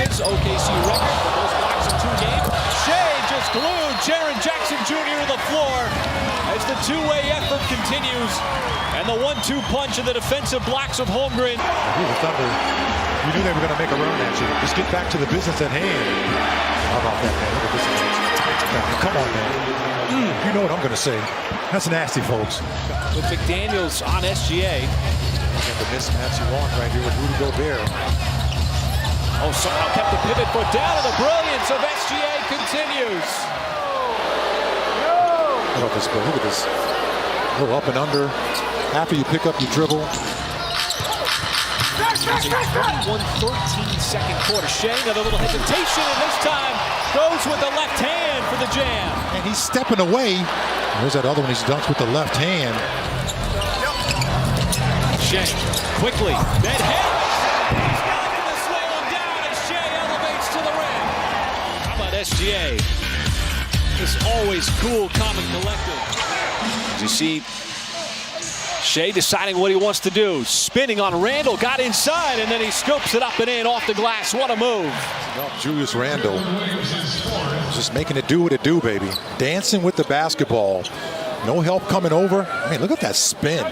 Pelicans OKC record for most blocks in 2 games. Shai just glued Jaren Jackson Jr. to the floor as the two-way effort continues. And the 1-2 punch of the defensive blocks of Holmgren. The Thunder, you knew they were going to make a run at you. Just get back to the business at hand. How about that, man? Look at this. Come on, man. You know what I'm going to say. That's nasty, folks. With McDaniels on SGA. And the mismatch you want right here with Rudy Gobert. Oh, somehow kept the pivot foot down, and the brilliance of SGA continues. How about this, bro? Look at this. A little up and under. After you pick up your dribble. It's a 21-13 second quarter. Shai, another little hesitation, and this time goes with the left hand for the jam. And he's stepping away. There's that other one. He dunks with the left hand. Shai, quickly, that head. He's not going to slow him down as Shai elevates to the rim. How about SGA? Just always cool, calm, and collected. As you see, Shai deciding what he wants to do. Spinning on Randall, got inside, and then he scoops it up and in off the glass. What a move. Julius Randle just making it do what it do, baby. Dancing with the basketball. No help coming over. I mean, look at that spin.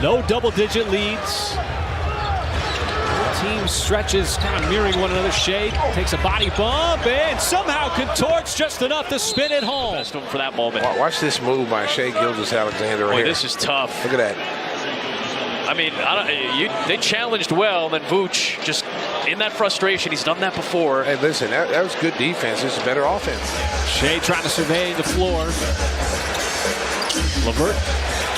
No double-digit leads. Team stretches, kind of mirroring one another. Shai takes a body bump and somehow contorts just enough to spin it home. Best for that moment. Watch this move by Shai Gilgeous-Alexander right here. This is tough. Look at that. I mean, they challenged well, and then Vooch just in that frustration. He's done that before. Hey, listen, that was good defense. This is better offense. Shai trying to survey the floor. LeVert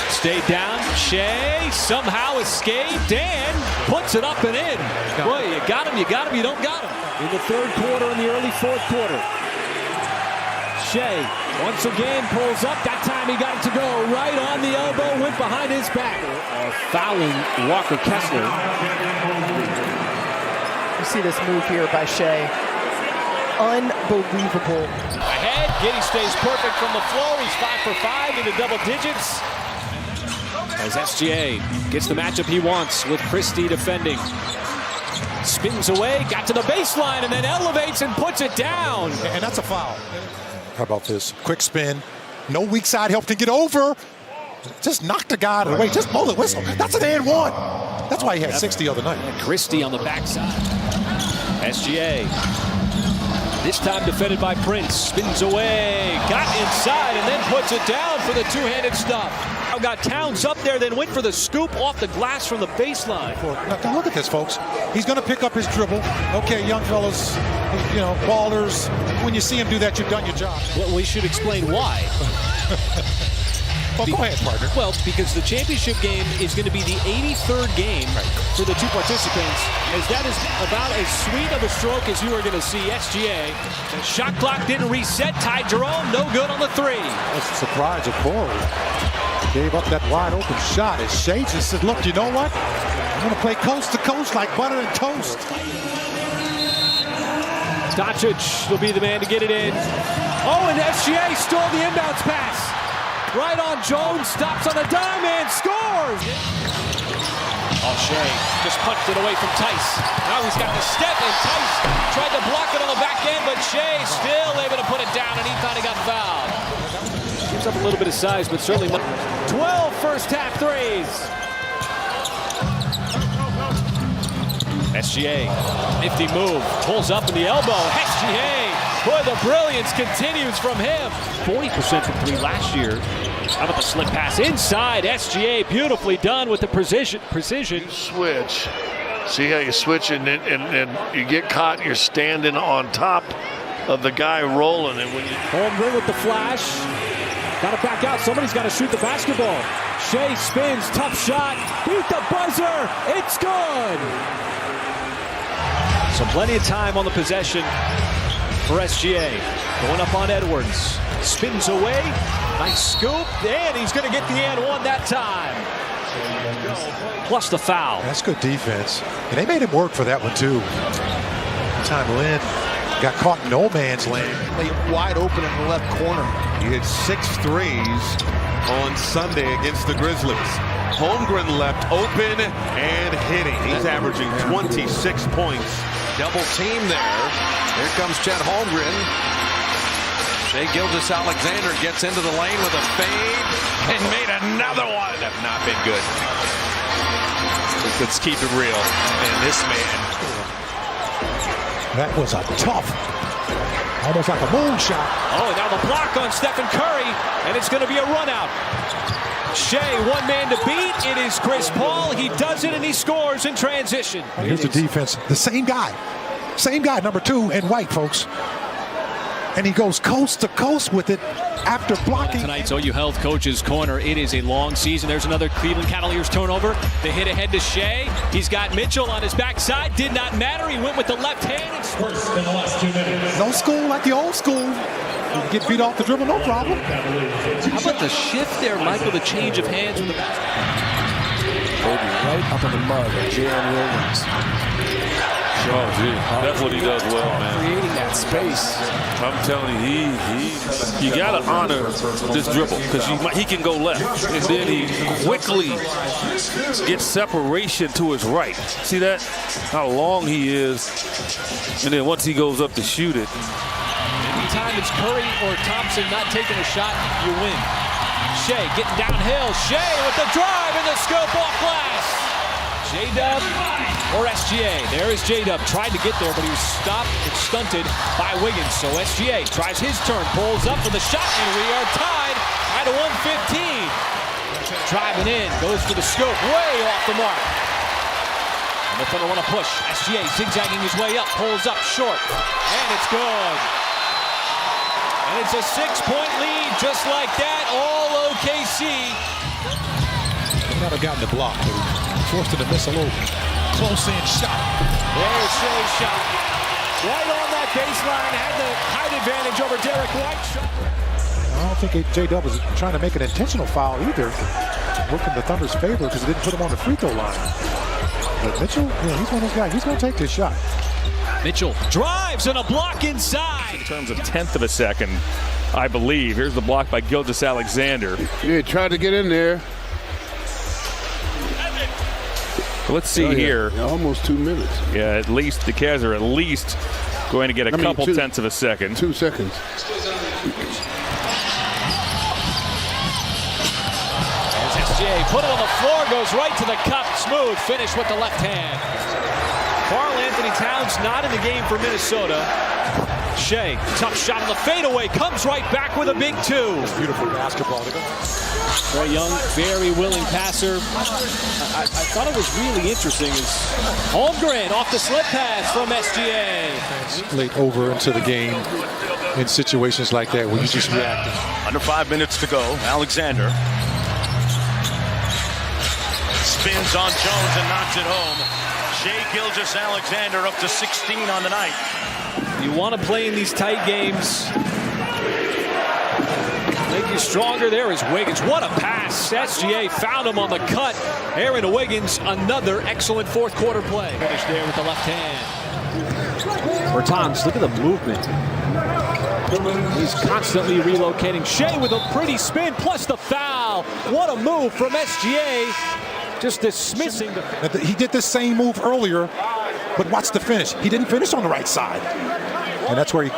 stayed down. Shai somehow escaped and puts it up and in. Boy, you got him, you don't got him. In the third quarter, in the early fourth quarter. Shai once again pulls up. That time he got it to go right on the elbow, went behind his back. Fouling Walker Kessler. You see this move here by Shai. Unbelievable. Ahead, Giddey stays perfect from the floor. He's 5 for 5 into double digits. As SGA gets the matchup he wants with Christie defending. Spins away, got to the baseline, and then elevates and puts it down. And that's a foul. How about this? Quick spin. No weak side help to get over. Just knock the guy out of the way. Just blow the whistle. That's an and one. That's why he had 60 the other night. Christie on the backside. SGA. This time defended by Prince. Spins away. Got inside and then puts it down for the two-handed stuff. Now got Towns up there, then went for the scoop off the glass from the baseline. Now look at this, folks. He's going to pick up his dribble. Okay, young fellas, you know, ballers. When you see him do that, you've done your job. Well, we should explain why. Well, go ahead, partner. Well, because the championship game is going to be the 83rd game for the two participants, as that is about as sweet of a stroke as you are going to see. SGA, the shot clock didn't reset. Ty Jerome, no good on the three. That's a surprise of Corey. Gave up that wide open shot. As Shai just said, look, you know what? I'm going to play coast to coast like butter and toast. Doncic will be the man to get it in. Oh, and SGA stole the inbounds pass. Right on Jones, stops on the dime and scores! Oh, Shai just punched it away from Tice. Now he's got the step, and Tice tried to block it on the back end, but Shai still able to put it down, and he thought he got fouled. Gives up a little bit of size, but certainly 12 first half threes. SGA, nifty move, pulls up in the elbow. SGA, boy, the brilliance continues from him. 40% from three last year. How about the slip pass inside? SGA, beautifully done with the precision. You switch. See how you switch and you get caught and you're standing on top of the guy rolling. And when you Holmgren with the flash. Got to back out. Somebody's got to shoot the basketball. Shai spins, tough shot. Beat the buzzer. It's good. So plenty of time on the possession for SGA. Going up on Edwards. Spins away. Nice scoop. And he's going to get the and one that time. Plus the foul. That's good defense. And they made him work for that one, too. Time Lynn got caught in no man's land. Wide open in the left corner. He hit 6 threes on Sunday against the Grizzlies. Holmgren left open and hitting. He's averaging 26 points double team there. Here comes Chet Holmgren. Shai Gilgeous-Alexander gets into the lane with a fade and made another one. Have not been good. Let's keep it real. And this man. That was a tough, almost like a moonshot. Oh, now the block on Stephen Curry, and it's going to be a run out. Shai, one man to beat. It is Chris Paul. He does it, and he scores in transition. Here's the defense. The same guy, number 2 in white, folks. And he goes coast to coast with it after blocking. Tonight's OU Health Coach's Corner. It is a long season. There's another Cleveland Cavaliers turnover. The hit ahead to Shai. He's got Mitchell on his backside. Did not matter. He went with the left hand. First in the last 2 minutes. No school like the old school. You get beat off the dribble, no problem. How about the shift there, Michael? The change of hands with the right up in the mud of Jalen Williams. Oh, gee, that's what he does well, man. Creating that space. I'm telling you, you got to honor this dribble because he can go left. And then he quickly gets separation to his right. See that? How long he is. And then once he goes up to shoot it. Anytime it's Curry or Thompson not taking a shot, you win. Shai getting downhill. Shai with the drive and the scoop off glass. J-Dub or SGA. There is J-Dub. Tried to get there, but he was stopped and stunted by Wiggins. So SGA tries his turn, pulls up for the shot, and we are tied at 115. Driving in, goes for the scoop, way off the mark. And the Thunder want to push. SGA zigzagging his way up, pulls up short, and it's good. And it's a 6-point lead, just like that, all OKC. He might have gotten the block, but he forced him to miss a little close-in shot. There's Shai's shot. Right on that baseline, had the height advantage over Derek White. I don't think J-Dub was trying to make an intentional foul either. Working the Thunder's favor because he didn't put him on the free throw line. But Mitchell, he's one of those guys. He's going to take this shot. Mitchell drives and a block inside. In terms of 1/10 of a second, I believe. Here's the block by Gilgeous-Alexander. Yeah, tried to get in there. Let's see here. Yeah, almost 2 minutes. Yeah, at least the Cavs are at least going to get a couple tenths of a second. 2 seconds. There's SGA, put it on the floor, goes right to the cup. Smooth finish with the left hand. Karl Anthony Towns not in the game for Minnesota. Shai, tough shot on the fadeaway, comes right back with a big 2. Beautiful basketball. Very young, very willing passer. I thought it was really interesting is Holmgren off the slip pass from SGA. Late over into the game in situations like that where you just react. Under 5 minutes to go. Alexander spins on Jones and knocks it home. Shai Gilgeous-Alexander up to 16 on the night. You want to play in these tight games. Make you stronger. There is Wiggins. What a pass. SGA found him on the cut. Aaron Wiggins, another excellent fourth quarter play. Finish there with the left hand. Bertans, look at the movement. He's constantly relocating. Shai with a pretty spin, plus the foul. What a move from SGA. Just dismissing the... He did this same move earlier, but watch the finish. He didn't finish on the right side. And that's where he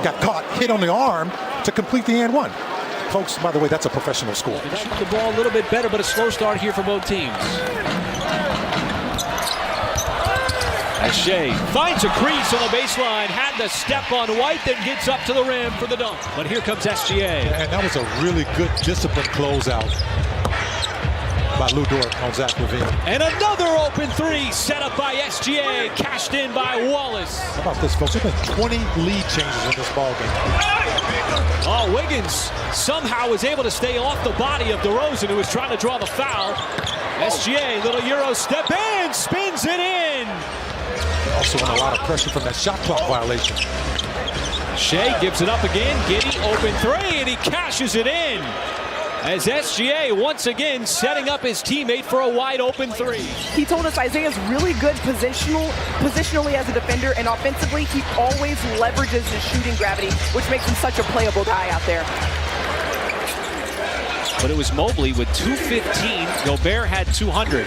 got caught, hit on the arm to complete the and one. Folks, by the way, that's a professional score. The ball a little bit better, but a slow start here for both teams. As Shai finds a crease on the baseline, had the step on White, then gets up to the rim for the dunk. But here comes SGA. And that was a really good disciplined closeout by Lou Dort on Zach LaVine. And another open 3 set up by SGA, cashed in by Wallace. How about this, folks? There have been 20 lead changes in this ballgame. Oh, Wiggins somehow was able to stay off the body of DeRozan, who was trying to draw the foul. SGA, little Euro step in, spins it in. Also under a lot of pressure from that shot clock violation. Shai gives it up again, Giddey, open 3, and he cashes it in. As SGA once again setting up his teammate for a wide open 3. He told us Isaiah's really good positionally as a defender, and offensively he always leverages his shooting gravity, which makes him such a playable guy out there. but it was Mobley with 215. Gobert had 200.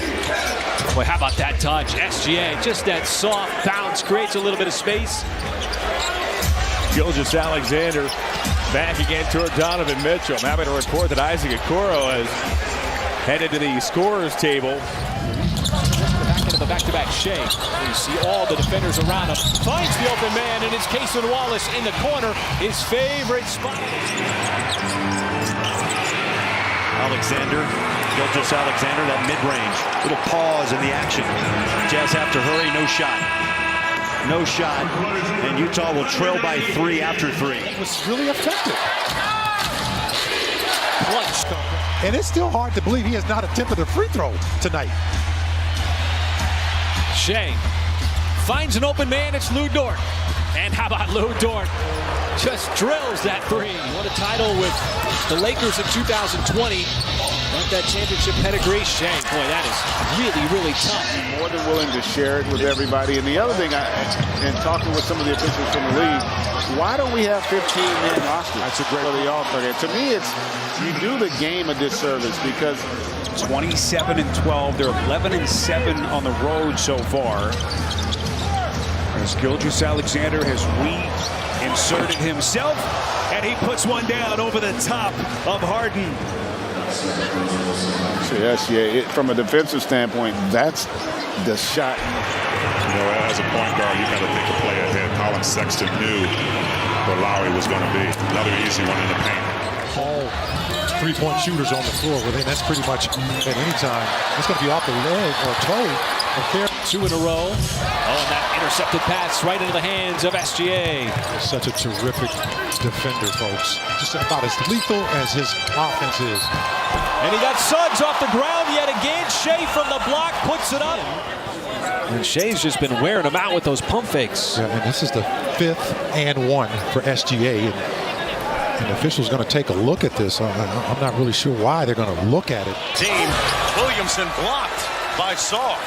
Boy, how about that touch? SGA, just that soft bounce, creates a little bit of space. Gilgeous-Alexander back again toward Donovan Mitchell. I'm happy to report that Isaac Okoro has headed to the scorer's table. Back into the back-to-back Shai. You see all the defenders around him. Finds the open man, and it's Cason Wallace in the corner, his favorite spot. Gilgeous-Alexander, that mid-range. Little pause in the action. Jazz have to hurry, no shot. No shot, and Utah will trail by 3 after 3. It was really effective. Clutch. And it's still hard to believe he has not attempted a free throw tonight. Shai finds an open man, it's Lou Dort. And how about Lou Dort? Just drills that 3. Won a title with the Lakers in 2020. Got that championship pedigree. Shai, boy, that is really, really tough. More than willing to share it with everybody. And the other thing, and talking with some of the officials from the league, why don't we have 15-man rosters? That's a great for the All-Star game. To me, it's you do the game a disservice because 27-12. They're 11-7 on the road so far. As Gilgeous-Alexander has reinserted himself, and he puts one down over the top of Harden. Yes, from a defensive standpoint, that's the shot. You know, as a point guard, you got to think a play ahead. Colin Sexton knew what Lowry was going to be. Another easy one in the paint. All three-point shooters on the floor within. That's pretty much at any time. It's going to be off the leg or toe. Okay. 2 in a row. Oh, and that intercepted pass right into the hands of SGA. Such a terrific defender, folks. Just about as lethal as his offense is. And he got Suggs off the ground yet again. Shai from the block puts it up. And Shai's just been wearing him out with those pump fakes. Yeah, and this is the 5th and 1 for SGA. And the official's going to take a look at this. I'm not really sure why they're going to look at it. Team Williamson blocked by Saw.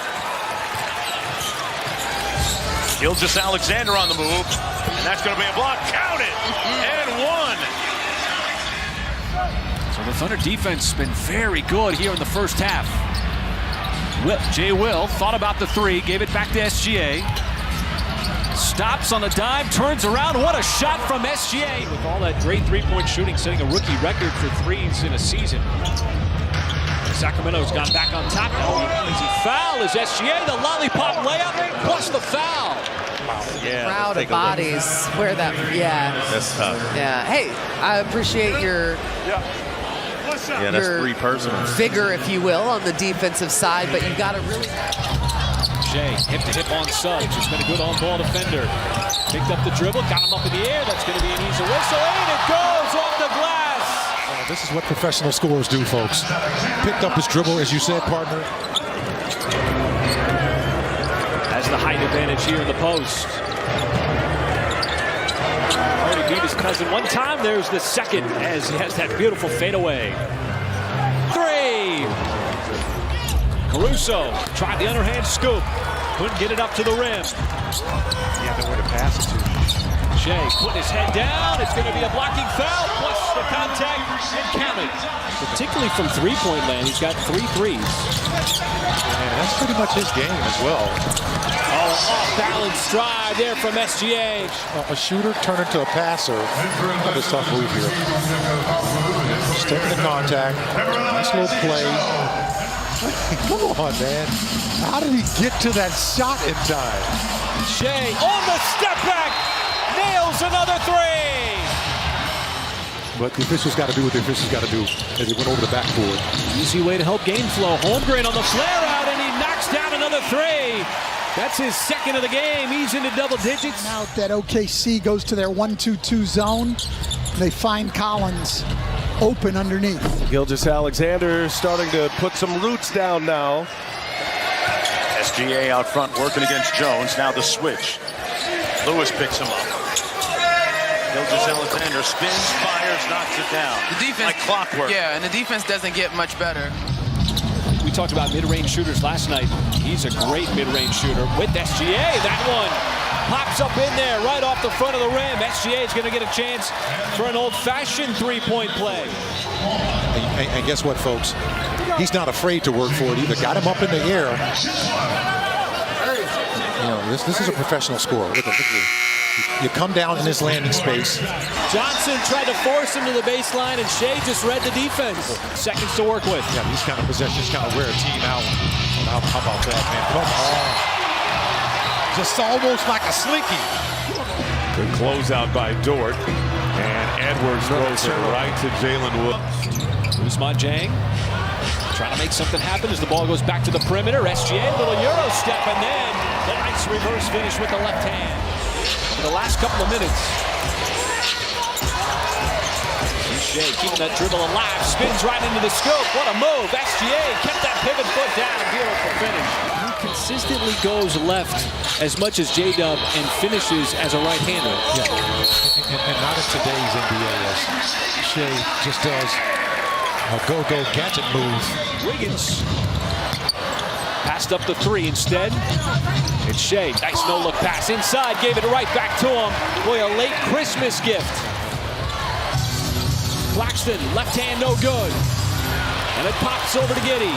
Gilgeous-Alexander on the move, and that's going to be a block. Count it, and 1. So the Thunder defense has been very good here in the first half. Will thought about the 3, gave it back to SGA. Stops on the dime, turns around. What a shot from SGA. With all that great three-point shooting, setting a rookie record for 3s in a season. Sacramento's gone back on top. Oh, easy foul is SGA. The lollipop layup plus the foul. Yeah, crowd of bodies. Where that? Yeah. That's tough. Yeah. Hey, I appreciate your. Yeah, that's 3 personal. Vigor, if you will, on the defensive side, but you got to really. Shai, hip-to-hip on Suggs. He's been a good on-ball defender. Picked up the dribble, got him up in the air. That's going to be an easy whistle, and it goes off the glass. This is what professional scorers do, folks. Picked up his dribble, as you said, partner. Has the height advantage here in the post. Already beat his cousin one time. There's the second as he has that beautiful fadeaway. 3. Caruso tried the underhand scoop. Couldn't get it up to the rim. Yeah, nowhere to pass it to. Shai putting his head down. It's going to be a blocking foul plus the contact and count it. Particularly from three-point land, he's got 3 threes. And that's pretty much his game as well. Oh, off-balance drive there from SGA. A shooter turn into a passer. What a tough move here. Just taking the contact. Nice little play. Come on, man. How did he get to that shot in time? Shai on the step back. Nails another 3. But the officials got to do what the officials got to do as he went over the backboard. Easy way to help game flow. Holmgren on the flare out, and he knocks down another 3. That's his second of the game. He's into double digits. Now that OKC goes to their 1-2-2 zone, they find Collins open underneath. Gilgeous-Alexander starting to put some roots down now. SGA out front working against Jones. Now the switch. Lewis picks him up. Gilgeous-Alexander spins, fires, knocks it down. The defense, like clockwork. Yeah, and the defense doesn't get much better. We talked about mid-range shooters last night. He's a great mid-range shooter with SGA. That one pops up in there right off the front of the rim. SGA is going to get a chance for an old-fashioned three-point play. And guess what, folks? He's not afraid to work for it either. Got him up in the air. You know, this is a professional scorer. Look at you come down in his landing space. Johnson tried to force him to the baseline, and Shai just read the defense. Seconds to work with. Yeah, these kind of possessions kind of wear a team out. How about that, man? Come on. Just almost like a slinky. Good closeout by Dort. And Edwards throws it right to Jalen Wood. Usman Jang trying to make something happen as the ball goes back to the perimeter. SGA, little Euro step, and then the nice reverse finish with the left hand. For the last couple of minutes. Shai keeping that dribble alive, spins right into the scope. What a move. SGA kept that pivot foot down. Beautiful finish. He consistently goes left as much as J-Dub and finishes as a right-hander. Yeah, and not in today's NBA. Shai just does a go-go gadget move. Wiggins passed up the three instead. It's Shai. Nice no-look pass inside. Gave it right back to him. Boy, a late Christmas gift. Claxton, left hand no good. And it pops over to Giddey.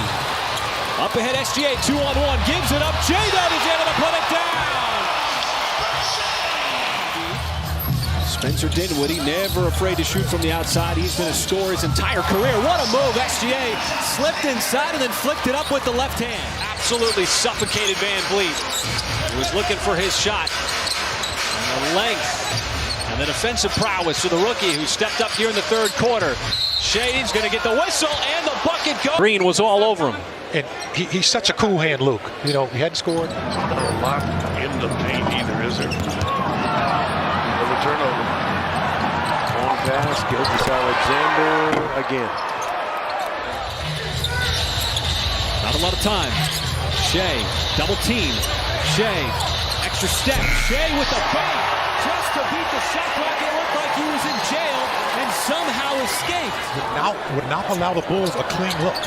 Up ahead SGA, 2-on-1. Gives it up. J-Dub is able to put it down. Spencer Dinwiddie, never afraid to shoot from the outside. He's been a scorer his entire career. What a move. SGA slipped inside and then flicked it up with the left hand. Absolutely suffocated Van Vliet. He was looking for his shot. And the length and the defensive prowess for the rookie who stepped up here in the third quarter. Shai's going to get the whistle and the bucket goes. Green was all over him. And he's such a cool hand, Luke. You know, he hadn't scored. Not a lot in the paint either, is there? Turnover. Long pass, Gilgeous-Alexander again. Not a lot of time. Shai, double team. Shai, extra step. Shai with the bait. Just to beat the shot clock. It looked like he was in jail and somehow escaped. Would not allow the Bulls a clean look.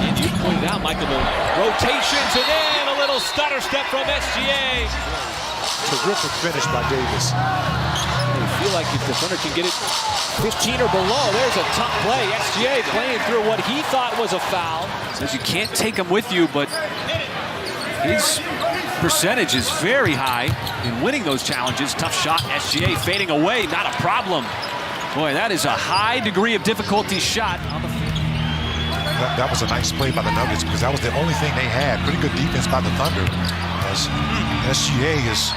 And you pointed out, Michael, the rotations and then a little stutter step from SGA. Terrific finish by Davis. You feel like if the defender can get it 15 or below, there's a tough play. SGA playing through what he thought was a foul. Says you can't take him with you, but his percentage is very high in winning those challenges. Tough shot. SGA fading away, not a problem. Boy, that is a high degree of difficulty shot. That was a nice play by the Nuggets because that was the only thing they had. Pretty good defense by the Thunder. As SGA is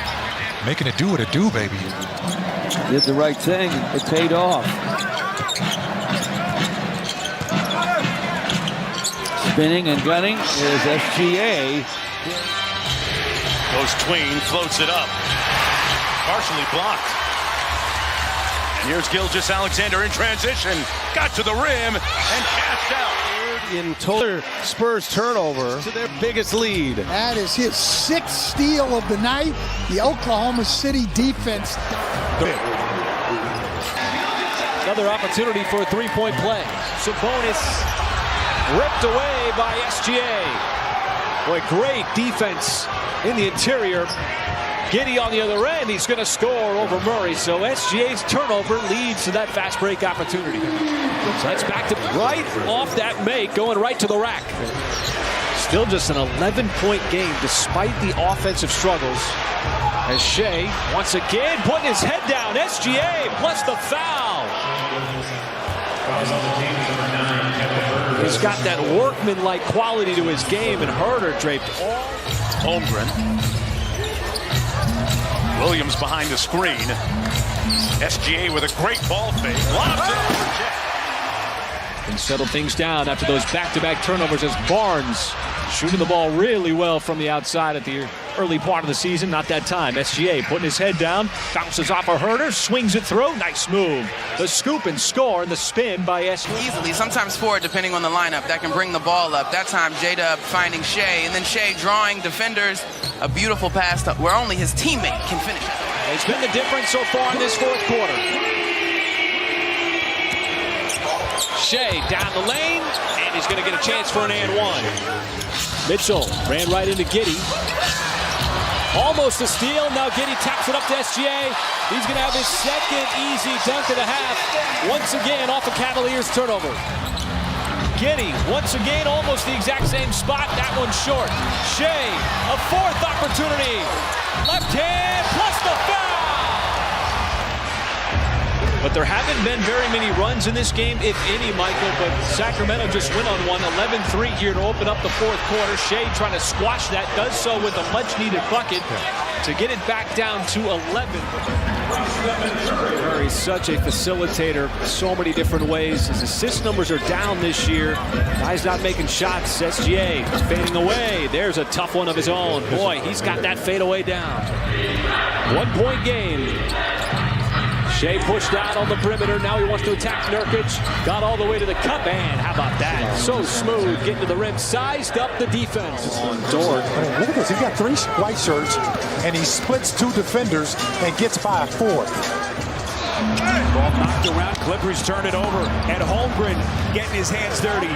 making it do what it do, baby. Did the right thing. It paid off. Spinning and gunning is SGA. Goes tween, floats it up. Partially blocked. And here's Gilgeous-Alexander in transition. Got to the rim and cashed out. In total Spurs turnover to their biggest lead. That is his sixth steal of the night. The Oklahoma City defense. Another opportunity for a three-point play. Sabonis ripped away by SGA. Boy, great defense in the interior. Giddey on the other end, he's going to score over Murray. So SGA's turnover leads to that fast break opportunity. So that's back to right off that make, going right to the rack. Still just an 11-point game despite the offensive struggles. As Shai, once again, putting his head down. SGA plus the foul. He's got that workman-like quality to his game, and Herder draped all. Holmgren. Williams behind the screen. SGA with a great ball fake. Lobs it up for Jet. And settle things down after those back-to-back turnovers as Barnes shooting the ball really well from the outside at the early part of the season. Not that time. SGA putting his head down, bounces off a Herder, swings it through. Nice move. The scoop and score and the spin by SGA. Easily, sometimes forward, depending on the lineup, that can bring the ball up. That time, J-Dub finding Shai, and then Shai drawing defenders. A beautiful pass where only his teammate can finish. It's been the difference so far in this fourth quarter. Shai down the lane, and he's going to get a chance for an and one. Mitchell ran right into Giddey. Almost a steal. Now Giddey taps it up to SGA. He's going to have his second easy dunk of the half. Once again, off a Cavaliers turnover. Giddey, once again, almost the exact same spot. That one short. Shai, a fourth opportunity. Left hand, plus the foul. But there haven't been very many runs in this game, if any, Michael. But Sacramento just went on one, 11-3 here to open up the fourth quarter. Shai trying to squash that, does so with a much-needed bucket to get it back down to 11. Curry's such a facilitator, so many different ways. His assist numbers are down this year. Guy's not making shots. SGA fading away. There's a tough one of his own. Boy, he's got that fadeaway down. 1-point game. Shai pushed out on the perimeter. Now he wants to attack Nurkic. Got all the way to the cup, and how about that? So smooth, getting to the rim. Sized up the defense. On Dort. Look at this. He's got 3 white shirts, and he splits 2 defenders and gets by a 4th. Ball knocked around. Clippers turn it over. And Holmgren getting his hands dirty.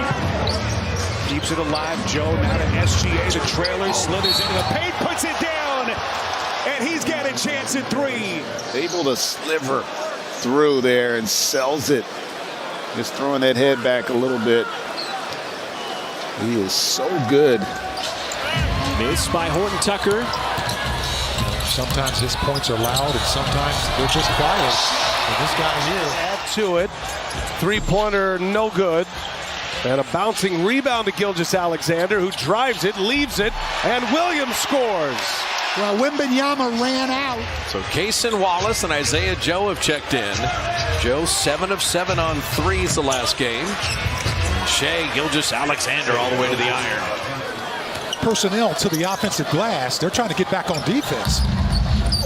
Keeps it alive. Joe now to SGA. The trailer slithers into the paint. Puts it down. And he's got a chance at 3. Able to sliver through there and sells it. Just throwing that head back a little bit. He is so good. Missed by Horton Tucker. Sometimes his points are loud and sometimes they're just quiet. And this guy here. Add to it. 3-pointer, no good. And a bouncing rebound to Gilgeous-Alexander, who drives it, leaves it, and Williams scores. Well, Wembanyama ran out. So Cason Wallace and Isaiah Joe have checked in. Joe 7 of 7 on threes the last game. Shai Gilgeous-Alexander all the way to the iron. Personnel to the offensive glass. They're trying to get back on defense.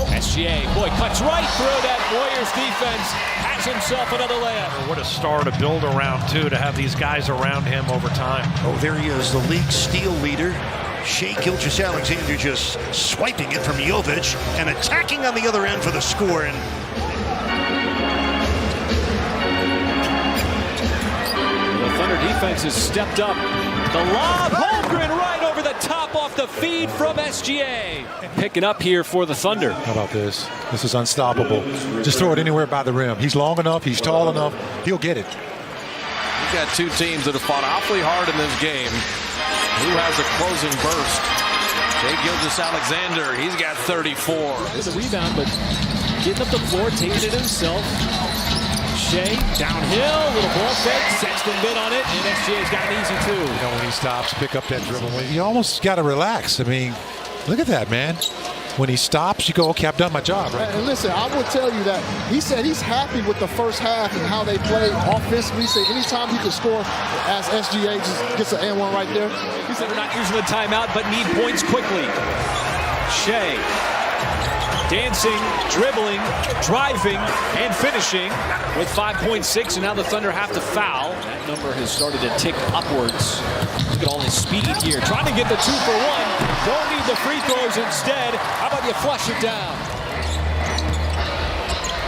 SGA, boy, cuts right through that Warriors defense. Has himself another layup. What a star to build around, too, to have these guys around him over time. Oh, there he is, the league steal leader. Shai Gilgeous-Alexander just swiping it from Jovic and attacking on the other end for the score. And the Thunder defense has stepped up. The lob, Holmgren right over the top off the feed from SGA. Picking up here for the Thunder. How about this? This is unstoppable. Just throw it anywhere by the rim. He's long enough, he's tall enough, he'll get it. We've got 2 teams that have fought awfully hard in this game. Who has a closing burst? Shai Gilgeous-Alexander, he's got 34. It's a rebound, but getting up the floor, taking it himself. Shai downhill, little ball fake. Sexton bit on it, and SGA's got it easy too. You know, when he stops, pick up that dribble. You almost got to relax. I mean, look at that, man. When he stops, you go, okay, I've done my job, right? And listen, I will tell you that he said he's happy with the first half and how they played offensively. He said anytime he can score, as SGA just gets an and 1 right there. He said they're not using the timeout, but need points quickly. Shai dancing, dribbling, driving, and finishing with 5.6, and now the Thunder have to foul. That number has started to tick upwards. Look at all his speed here. Trying to get the 2 for 1. Don't need the free throws instead. How about you flush it down?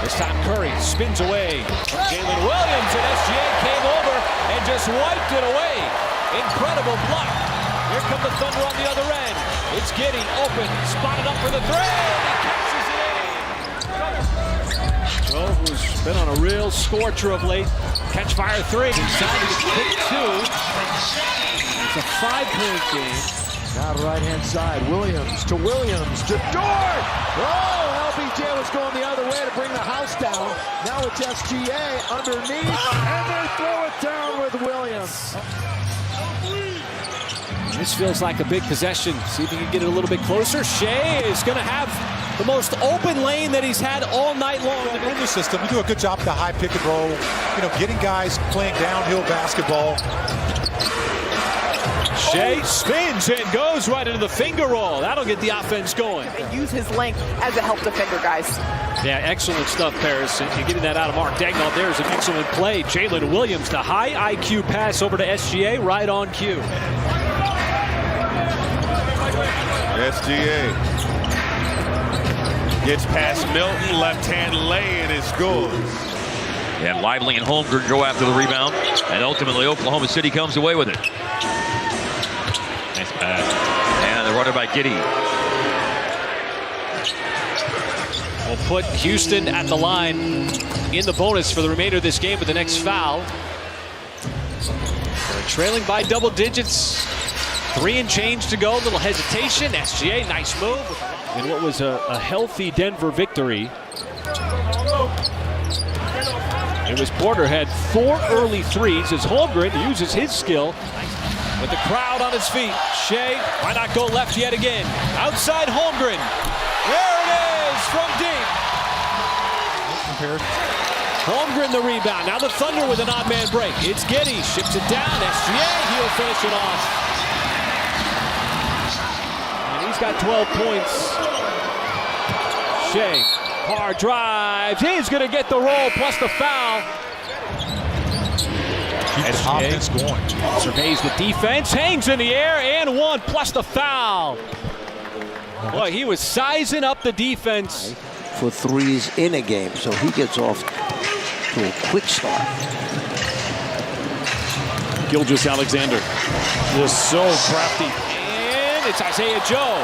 This time Curry spins away. Jalen Williams and SGA came over and just wiped it away. Incredible block. Here come the Thunder on the other end. It's Giddey open, spotted up for the 3. He catches it in. Joe, who's been on a real scorcher of late. Catch fire 3. Inside to pick 2. It's a 5-point game. Now to right-hand side, Williams to Dort! Oh, LBJ was going the other way to bring the house down. Now it's SGA underneath, and they throw it down with Williams. This feels like a big possession. See if he can get it a little bit closer. Shai is going to have the most open lane that he's had all night long. In the system, you do a good job at the high pick and roll, you know, getting guys playing downhill basketball. Shai spins and goes right into the finger roll. That'll get the offense going. And use his length as a help defender, guys. Yeah, excellent stuff, Paris. And you're getting that out of Mark Dagnall. There's an excellent play. Jalen Williams, the high IQ pass over to SGA, right on cue. SGA gets past Milton, left-hand lay, and it scores. And Lively and Holmgren go after the rebound, and ultimately Oklahoma City comes away with it. Nice pass. And they're running by Giddey. will put Houston at the line in the bonus for the remainder of this game with the next foul. They're trailing by double digits. 3 and change to go. Little hesitation. SGA, nice move. In what was a healthy Denver victory. It was Porter had 4 early threes as Holmgren uses his skill with the crowd on his feet. Shai, why not go left yet again? Outside Holmgren. There it is from deep. Holmgren the rebound. Now the Thunder with an odd man break. It's Giddey, ships it down. SGA, he'll finish it off. And he's got 12 points. Shai, hard drive. He's going to get the roll plus the foul. Keep the offense going. Surveys the defense, hangs in the air, and 1 plus the foul. Boy, he was sizing up the defense. For threes in a game, so he gets off to a quick start. Gilgeous-Alexander just so crafty. And it's Isaiah Joe.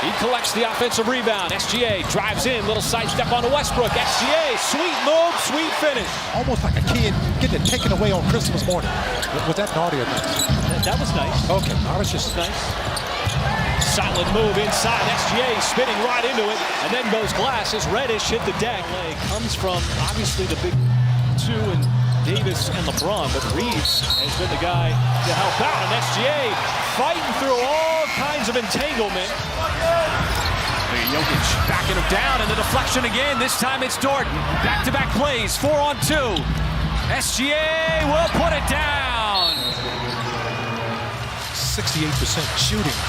He collects the offensive rebound. SGA drives in, little sidestep on Westbrook. SGA, sweet move, sweet finish. Almost like a kid getting it taken away on Christmas morning. Was that naughty or nice? That was nice. Okay, I was just nice. Solid move inside. SGA spinning right into it, and then goes glass as Reddish hit the deck. Comes from obviously the big 2 and Davis and LeBron, but Reeves has been the guy to help out. And SGA fighting through all kinds of entanglement. Jokic backing him down, and the deflection again. This time it's Dort. Back-to-back plays, 4 on 2. SGA will put it down. 68% shooting.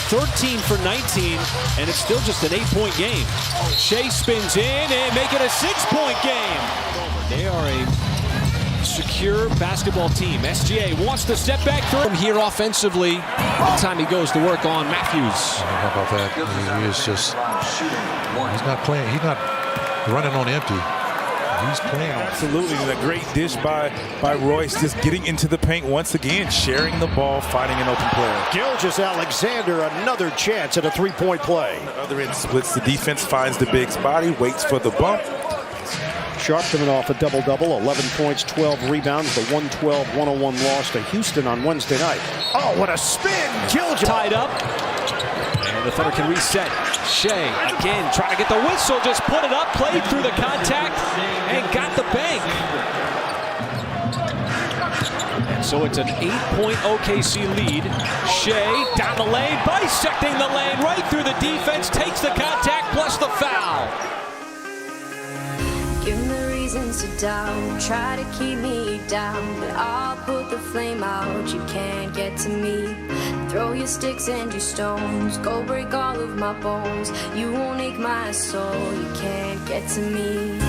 13 for 19, and it's still just an 8-point game. Shai spins in and make it a 6-point game. They are a secure basketball team. SGA wants to step back through him here offensively. By the time he goes to work on Matthews. How about that? He is just, he's not playing, he's not running on empty. He's playing. Absolutely. A great dish by Royce, just getting into the paint once again, sharing the ball, finding an open player. Gilgeous-Alexander, another chance at a three-point play. On the other end splits, the defense finds the big's body, waits for the bump. Sharp coming off a double-double, 11 points, 12 rebounds, the 112-101 loss to Houston on Wednesday night. Oh, what a spin! Gilgeous tied up. And the Thunder can reset. Shai again trying to get the whistle, just put it up, played through the contact, and got the bank. And so it's an 8-point OKC lead. Shai down the lane, bisecting the lane, right through the defense, takes the contact plus the foul. Give me reasons to doubt, try to keep me down, but I'll put the flame out, you can't get to me. Throw your sticks and your stones, go break all of my bones. You won't ache my soul, you can't get to me.